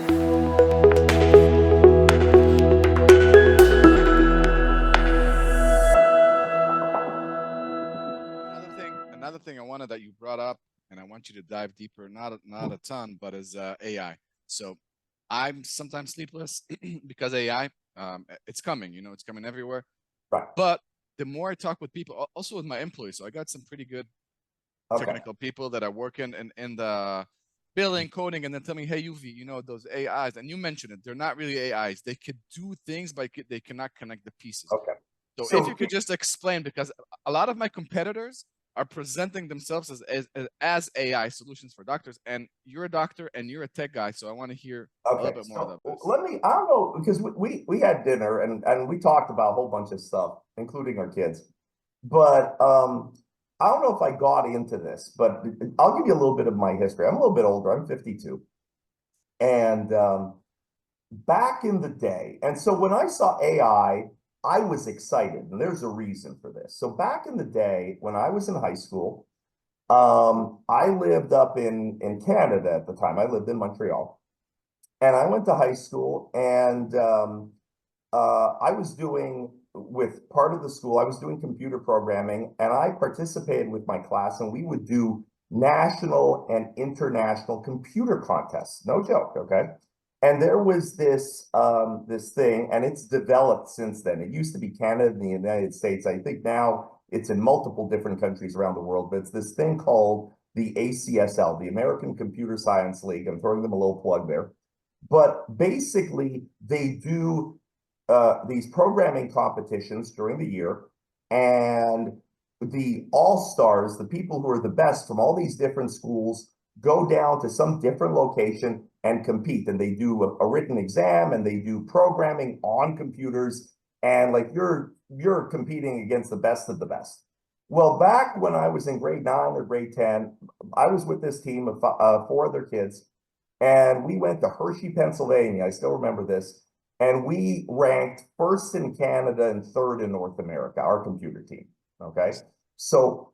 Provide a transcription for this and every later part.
Another thing I wanted that you brought up, and I want you to dive deeper, not a ton, but is AI. So I'm sometimes sleepless because AI, it's coming, it's coming everywhere. Right. But the more I talk with people, also with my employees, so I got some pretty good technical people that are working in the billing, coding, and then tell me, hey, UV, those AIs, and you mentioned it, they're not really AIs. They could do things, but they cannot connect the pieces. Okay. So if you could just explain, because a lot of my competitors are presenting themselves as AI solutions for doctors, and you're a doctor and you're a tech guy, so I want to hear a little bit more about this. I don't know, because we had dinner and we talked about a whole bunch of stuff, including our kids. But I don't know if I got into this, but I'll give you a little bit of my history. I'm a little bit older. I'm 52. And back in the day, and so when I saw AI, I was excited, and there's a reason for this. So back in the day, when I was in high school, I lived up in Canada at the time. I lived in Montreal, and I went to high school, and I was doing, with part of the school, I was doing computer programming, and I participated with my class, and we would do national and international computer contests. No joke, okay? And there was this this thing, and it's developed since then. It used to be Canada and the United States. I think now it's in multiple different countries around the world, but it's this thing called the ACSL, the American Computer Science League. I'm throwing them a little plug there. But basically, they do these programming competitions during the year, and the all-stars, the people who are the best from all these different schools, go down to some different location and compete. And they do a written exam, and they do programming on computers, and like you're competing against the best of the best. Well, back when I was in grade 9 or grade 10, I was with this team of 4 other kids, and we went to Hershey, Pennsylvania. I still remember this. And we ranked first in Canada and third in North America, our computer team. Okay. So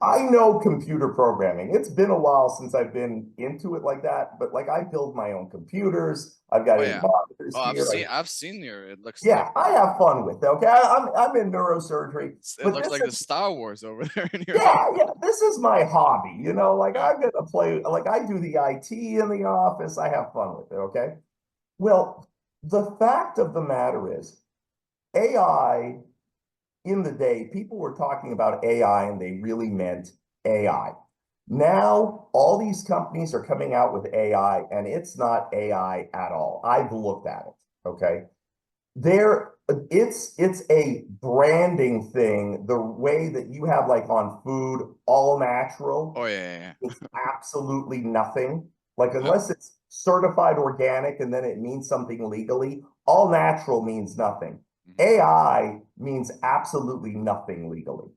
I know computer programming. It's been a while since I've been into it like that, but like I build my own computers. I've got monitors here. I've seen your. It looks. Yeah, I have fun with it. Okay, I'm in neurosurgery. It looks like the Star Wars over there in here. Yeah. This is my hobby. Like I'm gonna play. Like I do the IT in the office. I have fun with it. Okay. Well, the fact of the matter is, AI. In the day, people were talking about AI and they really meant AI. Now, all these companies are coming out with AI, and it's not AI at all. I've looked at it, okay? It's a branding thing, the way that you have like on food, all natural. Oh, yeah. It's absolutely nothing. Like, unless it's certified organic and then it means something legally, all natural means nothing. AI means absolutely nothing legally.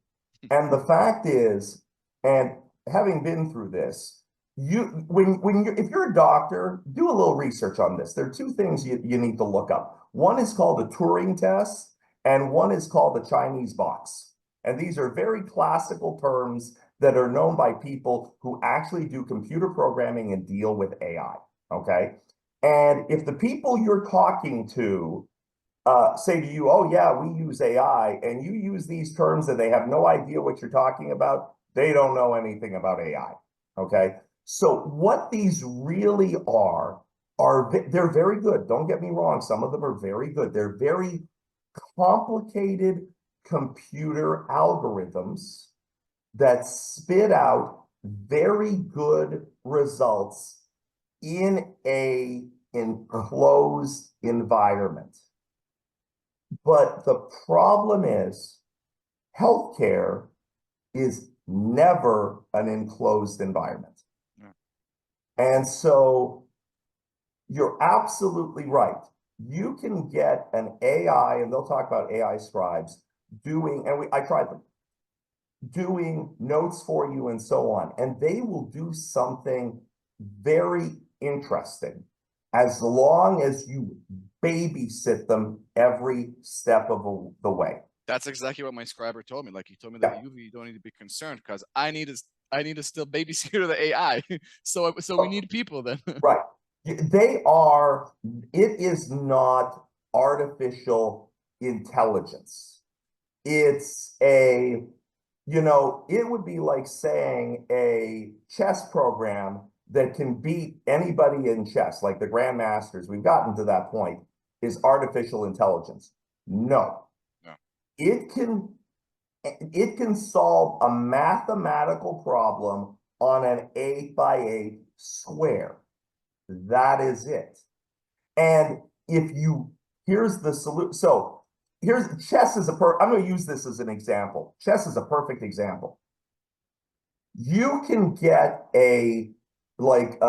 And the fact is, and having been through this, if you're a doctor, do a little research on this. There are 2 things you need to look up. One is called the Turing test, and one is called the Chinese box. And these are very classical terms that are known by people who actually do computer programming and deal with AI. Okay. And if the people you're talking to say to you, oh yeah, we use AI, and you use these terms and they have no idea what you're talking about, they don't know anything about AI, okay? So what these really are they're very good. Don't get me wrong. Some of them are very good. They're very complicated computer algorithms that spit out very good results in a enclosed environment. But the problem is, healthcare is never an enclosed environment. Yeah. And so you're absolutely right. You can get an AI, and they'll talk about AI scribes doing, and I tried them, doing notes for you and so on. And they will do something very interesting as long as you babysit them every step of the way. That's exactly what my scriber told me. Like, he told me that you don't need to be concerned, because I need to still babysit the AI. So we need people then. Right. They are, it is not artificial intelligence. It's a, it would be like saying a chess program that can beat anybody in chess, like the grandmasters. We've gotten to that point, is artificial intelligence. No, No. it can solve a mathematical problem on an 8x8 square. That is it. And here's the solution. So chess is I'm going to use this as an example. Chess is a perfect example. You can get a huge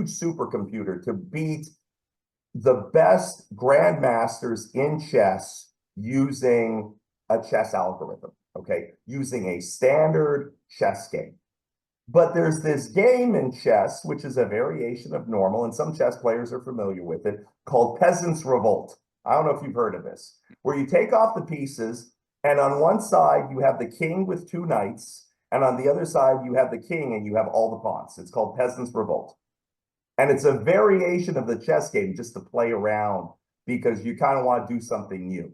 supercomputer to beat the best grandmasters in chess using a chess algorithm, okay? Using a standard chess game. But there's this game in chess, which is a variation of normal, and some chess players are familiar with it, called Peasants' Revolt. I don't know if you've heard of this, where you take off the pieces, and on one side you have the king with 2 knights, and on the other side you have the king and you have all the pawns. It's called Peasants' Revolt. And it's a variation of the chess game just to play around because you kind of want to do something new.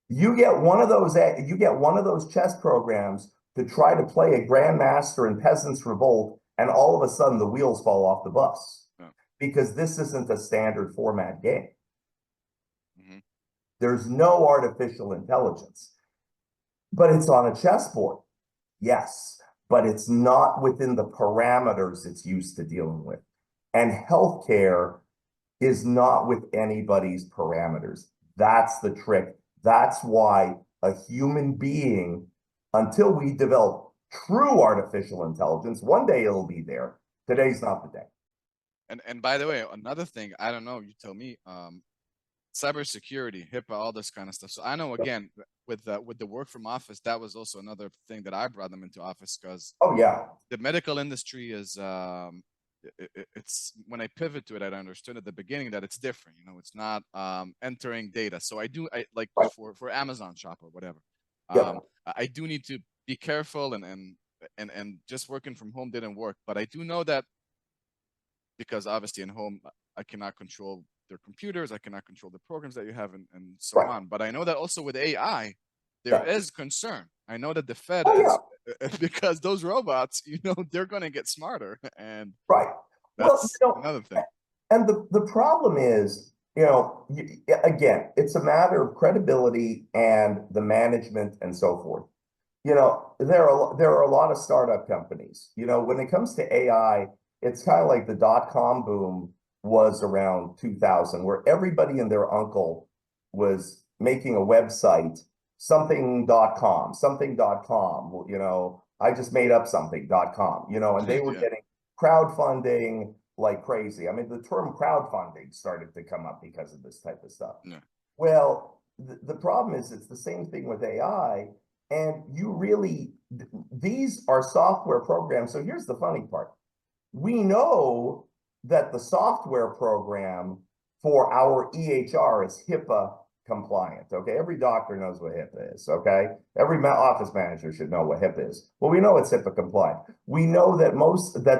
You get one of those chess programs to try to play a grandmaster in Peasants' Revolt, and all of a sudden the wheels fall off the bus. Yeah. Because this isn't a standard format game. There's no artificial intelligence. But it's on a chessboard. Yes, but it's not within the parameters it's used to dealing with. And healthcare is not with anybody's parameters. That's the trick. That's why a human being, until we develop true artificial intelligence, one day it'll be there. Today's not the day. And by the way, another thing, I don't know, you tell me, cybersecurity, HIPAA, all this kind of stuff. So I know, again, with the work from office, that was also another thing that I brought them into office, because the medical industry is it's, when I pivot to it, I understood at the beginning that it's different. It's not entering data. So I like for Amazon shop or whatever. I do need to be careful, and just working from home didn't work. But I do know that, because obviously in home I cannot control their computers, I cannot control the programs that you have, and so on. But I know that also with AI, there is concern. I know that the Fed is, because those robots, they're going to get smarter, and that's another thing. And the problem is, again, it's a matter of credibility and the management and so forth. There are a lot of startup companies. When it comes to AI, it's kind of like the .com boom was around 2000, where everybody and their uncle was making a website, something.com, I just made up something.com, and they were getting crowdfunding like crazy. I mean, the term crowdfunding started to come up because of this type of stuff. Well, the problem is it's the same thing with AI, and these are software programs. So here's the funny part. We know that the software program for our EHR is HIPAA compliant, okay? Every doctor knows what HIPAA is, okay? Every office manager should know what HIPAA is. Well, we know it's HIPAA compliant. We know that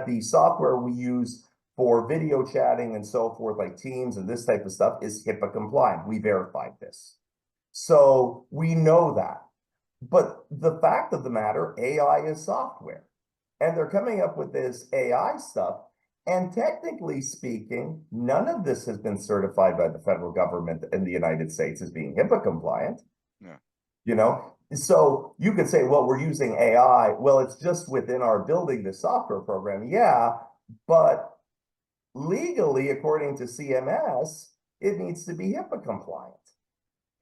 the software we use for video chatting and so forth, like Teams and this type of stuff, is HIPAA compliant. We verified this. So we know that. But the fact of the matter, AI is software. And they're coming up with this AI stuff. And technically speaking, none of this has been certified by the federal government in the United States as being HIPAA compliant. So you could say, well, we're using AI. Well, it's just within our building the software program. Yeah, but legally, according to CMS, it needs to be HIPAA compliant.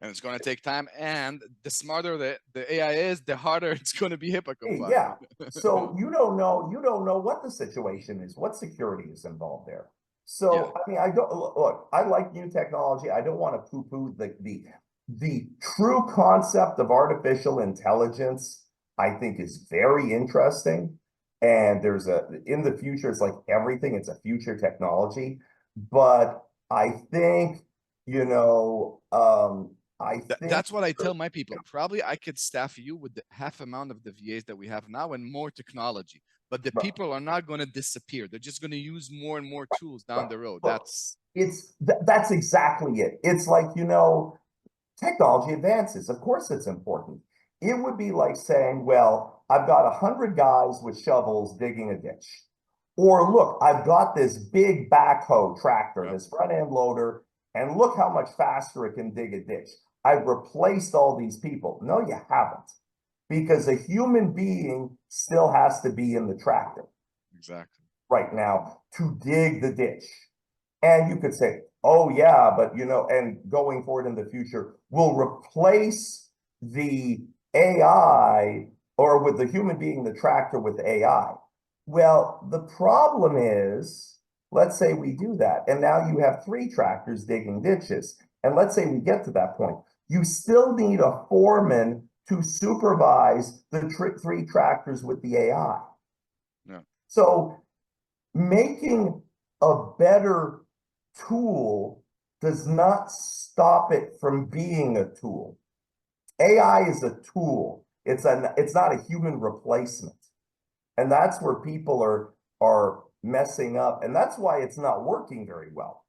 And it's going to take time. And the smarter the AI is, the harder it's going to be HIPAA compliant. Yeah. So you don't know what the situation is, what security is involved there. So I mean, I like new technology. I don't want to poo-poo the true concept of artificial intelligence. I think is very interesting. And in the future, it's like everything, it's a future technology. But I think, that's what I tell my people. Probably I could staff you with the half amount of the VAs that we have now and more technology. but the Right. people are not going to disappear. They're just going to use more and more tools down the road. Look, That's that's exactly it. It's like, technology advances. Of course, it's important. It would be like saying, well, I've got 100 guys with shovels digging a ditch. Or look, I've got this big backhoe tractor, yep. this front end loader, and look how much faster it can dig a ditch. I've replaced all these people. No, you haven't. Because a human being still has to be in the tractor Exactly. right now to dig the ditch. And you could say, oh, yeah, but, and going forward in the future, we'll replace the AI or with the human being, the tractor with AI. Well, the problem is, let's say we do that, and now you have 3 tractors digging ditches. And let's say we get to that point. You still need a foreman to supervise the 3 tractors with the AI. Yeah. So making a better tool does not stop it from being a tool. AI is a tool. It's not a human replacement. And that's where people are messing up. And that's why it's not working very well.